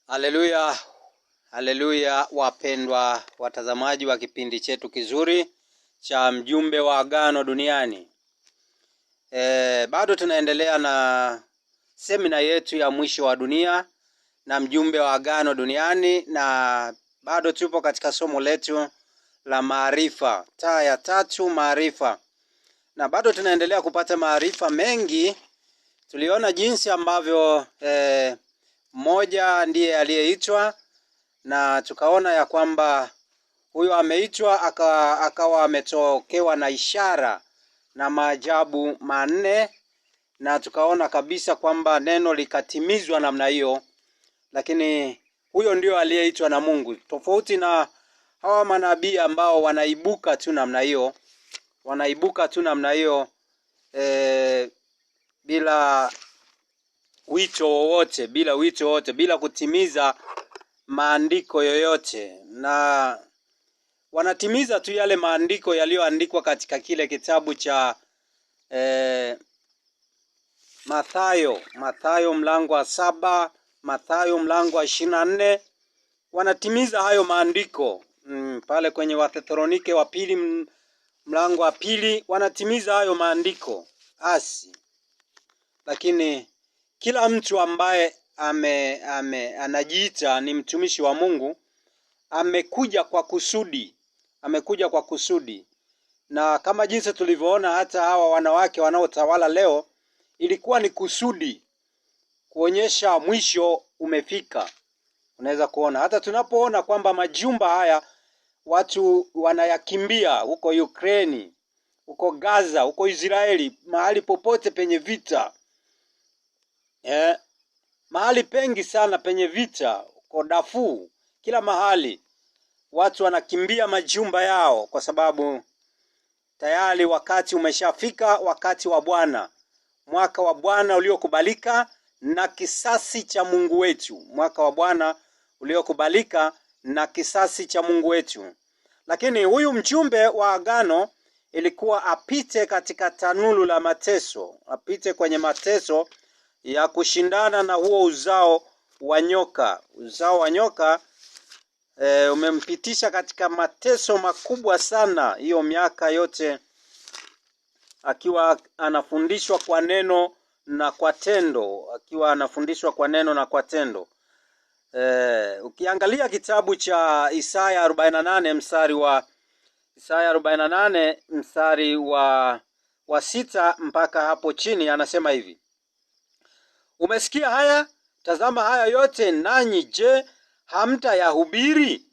Haleluya, haleluya wapendwa watazamaji wa kipindi chetu kizuri cha mjumbe wa agano duniani. Bado tunaendelea na semina yetu ya mwisho wa dunia na mjumbe wa agano duniani, na bado tupo katika somo letu la maarifa, taa ya tatu, maarifa. Na bado tunaendelea kupata maarifa mengi. Tuliona jinsi ambavyo mmoja ndiye aliyeitwa, na tukaona ya kwamba huyo ameitwa akawa ametokewa na ishara na maajabu manne, na tukaona kabisa kwamba neno likatimizwa namna hiyo. Lakini huyo ndio aliyeitwa na Mungu, tofauti na hawa manabii ambao wanaibuka tu namna hiyo, bila wito wowote, bila kutimiza maandiko yoyote, na wanatimiza tu yale maandiko yaliyoandikwa katika kile kitabu cha Mathayo mlango wa 7, Mathayo mlango wa 24. Wanatimiza hayo maandiko pale kwenye Wathesalonike wa pili mlango wa 2, wanatimiza hayo maandiko asi. Lakini kila mtu ambaye anajiita ni mtumishi wa Mungu amekuja kwa kusudi. Na kama jinsi tulivyoona, hata hawa wanawake wanaotawala leo, ilikuwa ni kusudi kuonyesha mwisho umefika. Unaweza kuona hata tunapoona kwamba majumba haya watu wanayakimbia huko Ukraine, huko Gaza, huko Israeli, mahali popote penye vita. Mahali pengi sana penye vita, huko Darfur, kila mahali watu wanakimbia majumba yao, kwa sababu tayari wakati umeshafika, wakati wa Bwana, mwaka wa Bwana uliokubalika na kisasi cha Mungu wetu, mwaka wa Bwana uliokubalika na kisasi cha Mungu wetu. Lakini huyu mjumbe wa agano ilikuwa apite katika tanuru la mateso, apite kwenye mateso ya kushindana na huo uzao wa nyoka. Uzao wa nyoka umempitisha katika mateso makubwa sana hiyo miaka yote, akiwa anafundishwa kwa neno na kwa tendo, ukiangalia kitabu cha Isaya 48 mstari wa 6 mpaka hapo chini, anasema hivi: Umesikia haya? Tazama haya yote, nanyi je, hamtayahubiri?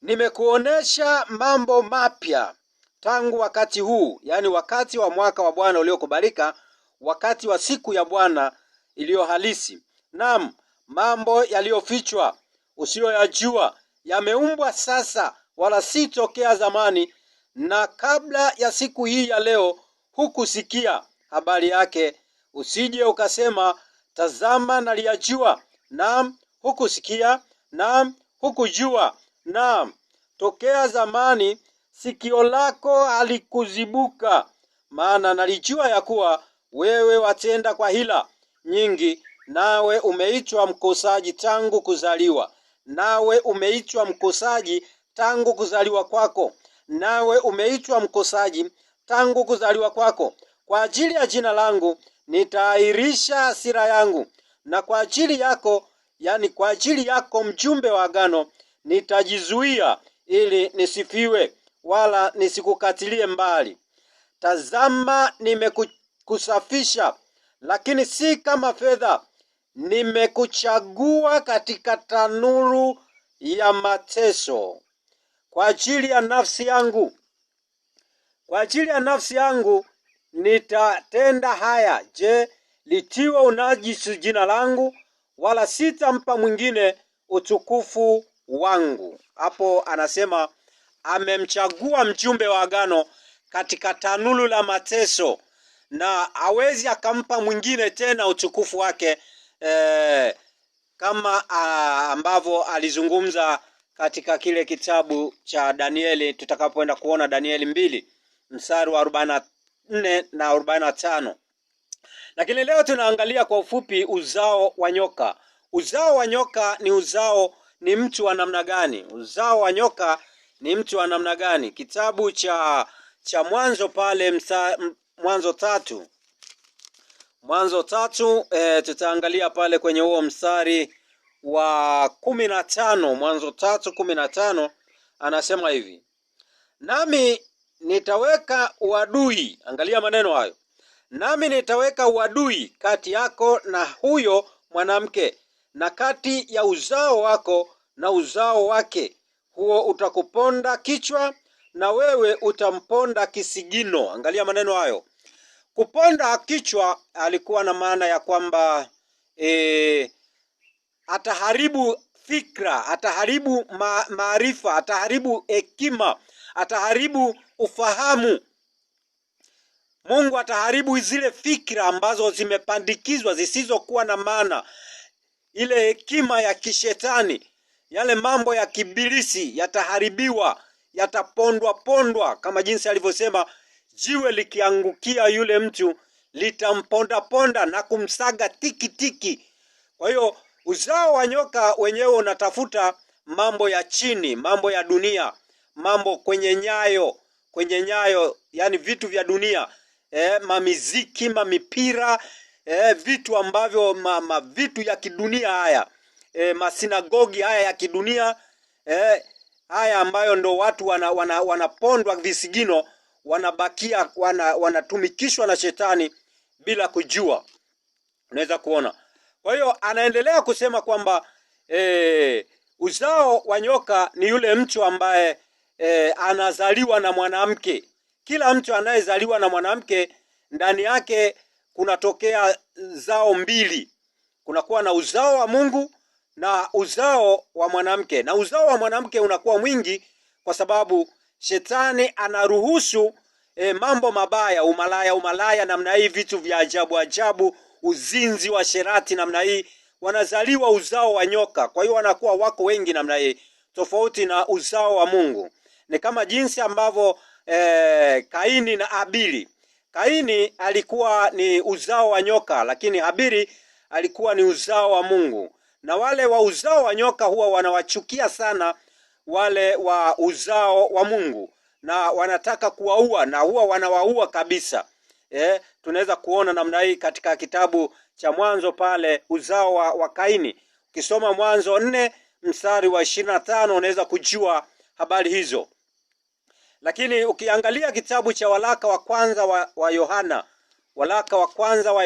Nimekuonesha mambo mapya tangu wakati huu, yani wakati wa mwaka wa Bwana uliokubalika, wakati wa siku ya Bwana iliyo halisi. Naam, mambo yaliyofichwa usiyoyajua yameumbwa sasa, wala si tokea zamani, na kabla ya siku hii ya leo hukusikia habari yake, usije ukasema, tazama naliyajua. Naam, hukusikia, naam, hukujua, naam, tokea zamani sikio lako halikuzibuka. Maana nalijua ya kuwa wewe watenda kwa hila nyingi, nawe umeitwa mkosaji tangu kuzaliwa. Nawe umeitwa mkosaji tangu kuzaliwa kwako. Nawe umeitwa mkosaji tangu kuzaliwa kwako. Kwa ajili ya jina langu nitaahirisha hasira yangu, na kwa ajili yako, yani kwa ajili yako mjumbe wa agano, nitajizuia ili nisifiwe, wala nisikukatilie mbali. Tazama, nimekusafisha, lakini si kama fedha. Nimekuchagua katika tanuru ya mateso. Kwa ajili ya nafsi yangu nitatenda haya. Je, litiwa unajisi jina langu? Wala sitampa mwingine utukufu wangu. Hapo anasema amemchagua mjumbe wa agano katika tanuru la mateso, na hawezi akampa mwingine tena utukufu wake, kama ambavyo alizungumza katika kile kitabu cha Danieli, tutakapoenda kuona Danieli 2 mstari wa 44 na 45. Lakini leo tunaangalia kwa ufupi uzao wa nyoka. uzao wa nyoka ni mtu wa namna gani? Uzao wa nyoka ni mtu wa namna gani? Kitabu cha Mwanzo pale Mwanzo 3. Mwanzo 3, tutaangalia pale kwenye huo mstari wa 15. Mwanzo 3:15 anasema hivi: nami nitaweka uadui, angalia maneno hayo, nami nitaweka uadui kati yako na huyo mwanamke, na kati ya uzao wako na uzao wake, huo utakuponda kichwa na wewe utamponda kisigino. Angalia maneno hayo. Kuponda kichwa alikuwa na maana ya kwamba ataharibu fikra, ataharibu maarifa, ataharibu hekima, ataharibu ufahamu. Mungu ataharibu zile fikra ambazo zimepandikizwa zisizokuwa na maana, ile hekima ya kishetani, yale mambo ya kibilisi yataharibiwa, yatapondwa kama jinsi alivyosema, jiwe likiangukia yule mtu litamponda na kumsaga tiki. Kwa hiyo uzao wa nyoka wenyewe unatafuta mambo ya chini, mambo ya dunia, mambo kwenye nyayo, yani vitu vya dunia, mamiziki, mamipira, vitu ambavyo vitu ya kidunia haya, masinagogi haya ya kidunia, haya ambayo ndo watu wanapondwa visigino, wanabakia wanatumikishwa na shetani bila kujua. Unaweza kuona. Kwa hiyo anaendelea kusema kwamba uzao wa nyoka ni yule mtu ambaye anazaliwa na mwanamke. Kila mtu anayezaliwa na mwanamke, ndani yake kunatokea zao mbili. Kunakuwa na uzao wa Mungu na uzao wa mwanamke. Na uzao wa mwanamke unakuwa mwingi kwa sababu shetani anaruhusu mambo mabaya, umalaya namna hii, vitu vya ajabu, uzinzi wa sherati namna hii, wanazaliwa uzao wa nyoka. Kwa hiyo wanakuwa wako wengi namna hii, tofauti na uzao wa Mungu. Ni kama jinsi ambavyo Kaini na Habili. Kaini alikuwa ni uzao wa nyoka, lakini Habili alikuwa ni uzao wa Mungu. Na wale wa uzao wa nyoka huwa wanawachukia sana wale wa uzao wa Mungu, na wanataka kuwaua, na huwa wanawaua kabisa. Tunaweza kuona namna hii katika kitabu cha Mwanzo pale, uzao wa Kaini. Ukisoma Mwanzo 4 mstari wa 25 unaweza kujua habari hizo. Lakini ukiangalia kitabu cha waraka wa kwanza wa Yohana, waraka wa kwanza wa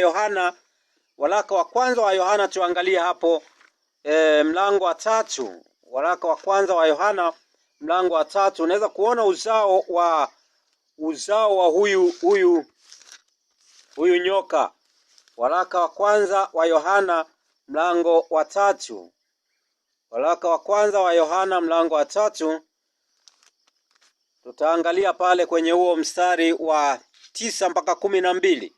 Yohana, tuangalie hapo mlango wa 3. Waraka wa kwanza wa Yohana mlango wa 3, unaweza kuona uzao wa huyu nyoka. Waraka wa kwanza wa Yohana mlango wa 3. Waraka wa kwanza wa Yohana mlango wa 3, tutaangalia pale kwenye huo mstari wa 9 mpaka 12.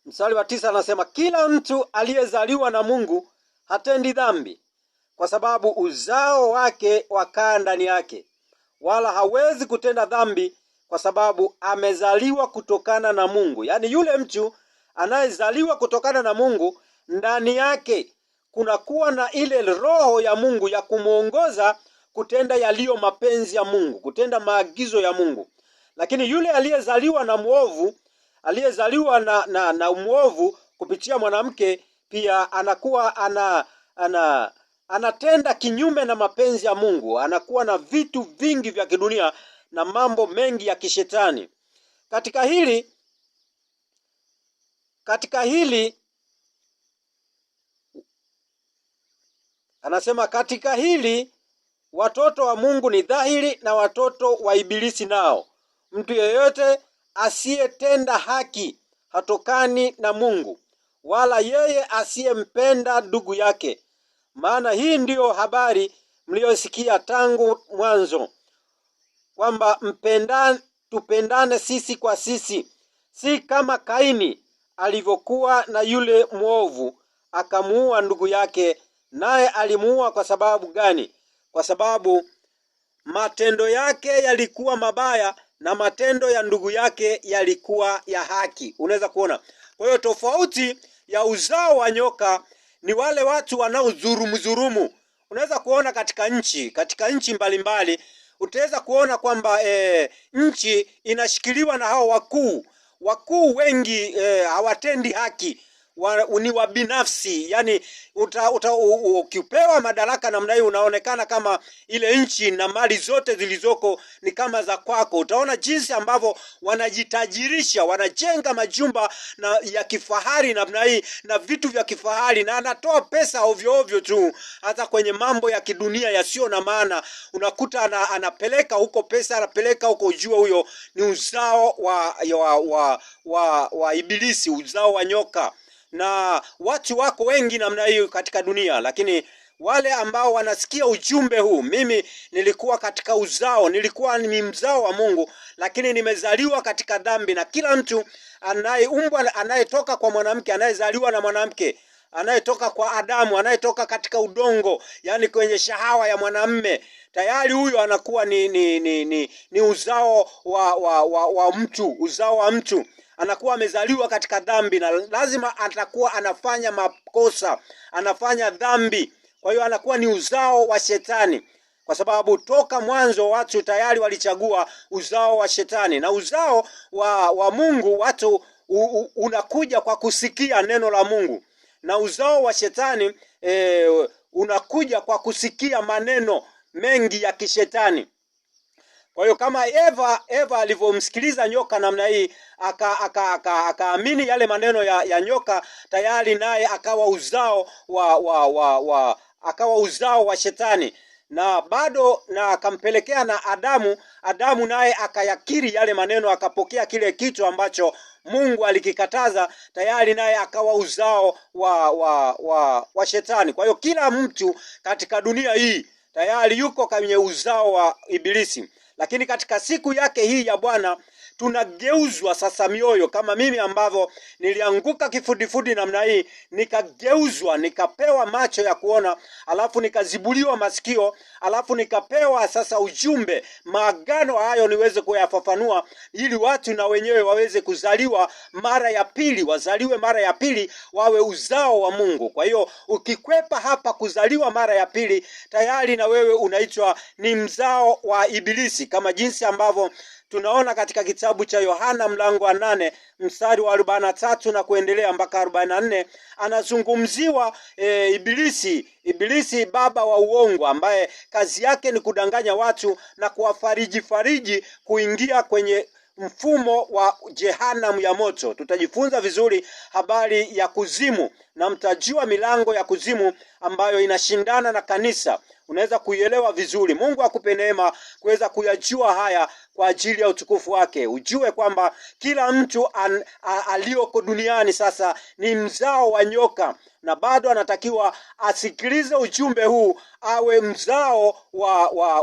Mstari wa 9 anasema, kila mtu aliyezaliwa na Mungu hatendi dhambi, kwa sababu uzao wake wakaa ndani yake, wala hawezi kutenda dhambi kwa sababu amezaliwa kutokana na Mungu. Yaani yule mtu anayezaliwa kutokana na Mungu, ndani yake kunakuwa na ile roho ya Mungu ya kumuongoza kutenda yaliyo mapenzi ya Mungu, kutenda maagizo ya Mungu. Lakini yule aliyezaliwa na muovu, aliyezaliwa na muovu kupitia mwanamke, pia anakuwa anatenda kinyume na mapenzi ya Mungu, anakuwa na vitu vingi vya kidunia na mambo mengi ya kishetani. Katika hili anasema, katika hili watoto wa Mungu ni dhahiri na watoto wa Ibilisi nao. Mtu yeyote asiyetenda haki hatokani na Mungu, wala yeye asiyempenda ndugu yake. Maana hii ndiyo habari mliyosikia tangu mwanzo, kwamba tupendane sisi kwa sisi, si kama Kaini alivyokuwa na yule mwovu, akamuua ndugu yake. Naye alimuua kwa sababu gani? Kwa sababu matendo yake yalikuwa mabaya na matendo ya ndugu yake yalikuwa ya haki. Unaweza kuona. Kwa hiyo tofauti ya uzao wa nyoka ni wale watu wanaodhulumu. Unaweza kuona katika nchi mbalimbali, utaweza kuona kwamba nchi inashikiliwa na hao wakuu wengi hawatendi haki, ni wa binafsi. Yani ukipewa madaraka namna hiyo, unaonekana kama ile nchi na mali zote zilizoko ni kama za kwako. Utaona jinsi ambavyo wanajitajirisha, wanajenga majumba ya kifahari namna hii na vitu vya kifahari, na anatoa pesa ovyo ovyo tu, hata kwenye mambo ya kidunia yasio na maana. Unakuta anapeleka huko pesa, anapeleka huko. Ujue huyo ni uzao wa Ibilisi, uzao wa nyoka. Na watu wako wengi namna hiyo katika dunia, lakini wale ambao wanasikia ujumbe huu, mimi nilikuwa katika nilikuwa ni mzao wa Mungu, lakini nimezaliwa katika dhambi. Na kila mtu anayetoka kwa mwanamke, anayezaliwa na mwanamke, anayetoka kwa Adamu, anayetoka katika udongo, yani kwenye shahawa ya mwanamme, tayari huyo anakuwa ni uzao wa mtu. Anakuwa amezaliwa katika dhambi, na lazima atakuwa anafanya makosa, anafanya dhambi. Kwa hiyo anakuwa ni uzao wa Shetani, kwa sababu toka mwanzo watu tayari walichagua uzao wa Shetani. Na uzao wa Mungu watu unakuja kwa kusikia neno la Mungu, na uzao wa Shetani unakuja kwa kusikia maneno mengi ya kishetani. Kwa hiyo kama Eva alivyomsikiliza nyoka namna hii, akaamini yale maneno ya nyoka, tayari naye akawa uzao wa Shetani. Na bado na akampelekea na Adamu naye akayakiri yale maneno, akapokea kile kitu ambacho Mungu alikikataza, tayari naye akawa uzao wa Shetani. Kwa hiyo kila mtu katika dunia hii tayari yuko kwenye uzao wa Ibilisi. Lakini katika siku yake hii ya Bwana tunageuzwa sasa mioyo, kama mimi ambavyo nilianguka kifudifudi namna hii, nikageuzwa, nikapewa macho ya kuona, alafu nikazibuliwa masikio, alafu nikapewa sasa ujumbe, maagano hayo niweze kuyafafanua, ili watu na wenyewe waweze kuzaliwa mara ya pili, wazaliwe mara ya pili, wawe uzao wa Mungu. Kwa hiyo ukikwepa hapa kuzaliwa mara ya pili, tayari na wewe unaitwa ni mzao wa Ibilisi, kama jinsi ambavyo tunaona katika kitabu cha Yohana mlango wa 8 mstari wa 43 na kuendelea mpaka 44, anazungumziwa Ibilisi baba wa uongo, ambaye kazi yake ni kudanganya watu na kuwafariji kuingia kwenye mfumo wa jehanamu ya moto. Tutajifunza vizuri habari ya kuzimu, na mtajua milango ya kuzimu ambayo inashindana na kanisa. Unaweza kuielewa vizuri. Mungu akupe neema kuweza kuyajua haya kwa ajili ya utukufu wake. Ujue kwamba kila mtu aliyoko duniani sasa ni mzao wa nyoka, na bado anatakiwa asikilize ujumbe huu, awe mzao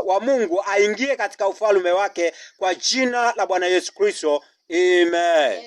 wa Mungu, aingie katika ufalme wake kwa jina la Bwana Yesu Kristo. Amen.